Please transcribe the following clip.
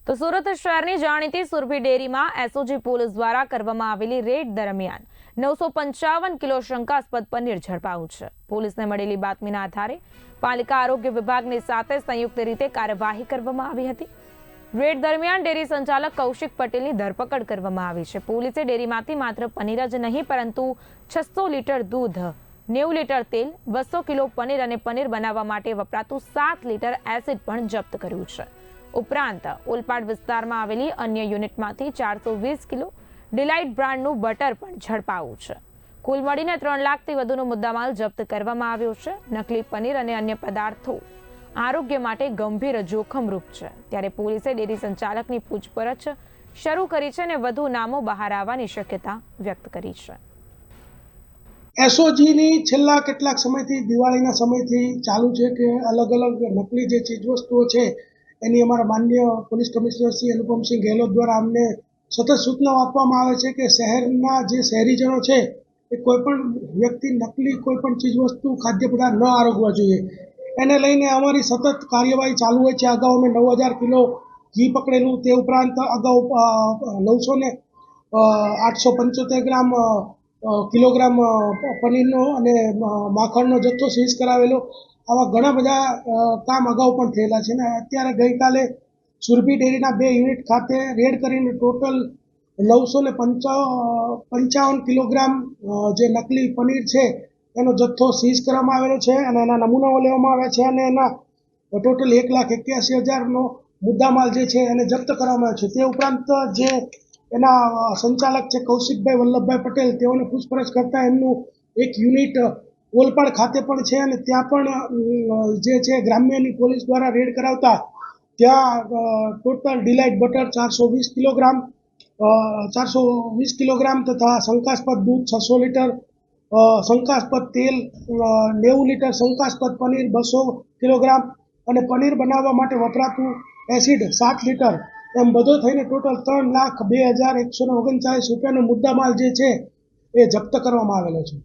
તો સુરત શહેરની જાણીતી સુરભી ડેરીમાં એસઓજી પોલીસ દ્વારા કરવામાં આવેલી રેડ દરમિયાન 955 કિલો શંકાસ્પદ પનીર ઝડપાયું છે। પોલીસને મળેલી બાતમીના આધારે પાલિકા આરોગ્ય વિભાગની સાથે સંયુક્ત રીતે કાર્યવાહી કરવામાં આવી હતી। રેડ દરમિયાન ડેરી સંચાલક કૌશિક પટેલની ધરપકડ કરવામાં આવી છે। પોલીસે ડેરીમાંથી માત્ર પનીર જ નહીં પરંતુ 600 લીટર દૂધ, 90 લીટર તેલ, 200 કિલો પનીર અને પનીર બનાવવા માટે વપરાતું 7 લીટર એસિડ પણ જપ્ત કર્યું છે। ઉપરાંત ઓલપાડ વિસ્તારમાં આવેલી અન્ય યુનિટમાંથી 420 કિલો ડિલાઇટ બ્રાન્ડનું બટર પણ ઝડપાયું છે। કુલ મળીને 3 લાખથી વધુનો મુદ્દામાલ જપ્ત કરવામાં આવ્યો છે। નકલી પનીર અને અન્ય પદાર્થો આરોગ્ય માટે ગંભીર જોખમરૂપ છે, ત્યારે પોલીસે ડેરી સંચાલકની પૂછપરછ શરૂ કરી છે અને વધુ નામો બહાર આવવાની શક્યતા વ્યક્ત કરી છે। એસઓજીની છેલ્લા કેટલાક સમયથી દિવાળીના સમયથી ચાલુ છે કે અલગ અલગ નકલી જે ચીજવસ્તુઓ છે એની અમારા માનનીય પોલીસ કમિશનર શ્રી અનુપમસિંહ ગેહલોત દ્વારા અમને સતત સૂચનાઓ આપવામાં આવે છે કે શહેરના જે શહેરીજનો છે એ કોઈપણ વ્યક્તિ નકલી કોઈપણ ચીજવસ્તુ ખાદ્ય પદાર્થ ન આરોગવા જોઈએ। એને લઈને અમારી સતત કાર્યવાહી ચાલુ હોય છે। અગાઉ અમે 9000 કિલો ઘી પકડેલું, તે ઉપરાંત અગાઉ 875 ગ્રામ કિલોગ્રામ પનીરનો અને માખણનો જથ્થો સીઝ કરાવેલો। આવા ઘણા બધા કામ અગાઉ પણ થયેલા છે ને અત્યારે ગઈકાલે સુરભી ડેરીના 2 યુનિટ ખાતે રેડ કરીને ટોટલ 955 કિલોગ્રામ જે નકલી પનીર છે એનો જથ્થો સીઝ કરવામાં આવેલો છે અને એના નમૂનાઓ લેવામાં આવ્યા છે અને એના ટોટલ 1,81,000નો મુદ્દામાલ જે છે એને જપ્ત કરવામાં આવ્યો છે। તે ઉપરાંત જે એના સંચાલક છે કૌશિકભાઈ વલ્લભભાઈ પટેલ, તેઓને પૂછપરછ કરતા એમનું એક યુનિટ ઓલપાડ ખાતે પણ છે અને ત્યાં પણ જે છે ગ્રામ્યની પોલીસ દ્વારા રેડ કરાવતા ત્યાં ટોટલ ડિલાઇટ બટર 420 કિલોગ્રામ તથા શંકાસ્પદ દૂધ 600 લીટર, શંકાસ્પદ તેલ 90 લીટર, શંકાસ્પદ પનીર 200 કિલોગ્રામ અને પનીર બનાવવા માટે વપરાતું એસિડ 7 લીટર એમ બધો થઈને ટોટલ 3,02,139 રૂપિયાનો મુદ્દામાલ જે છે એ જપ્ત કરવામાં આવેલો છે।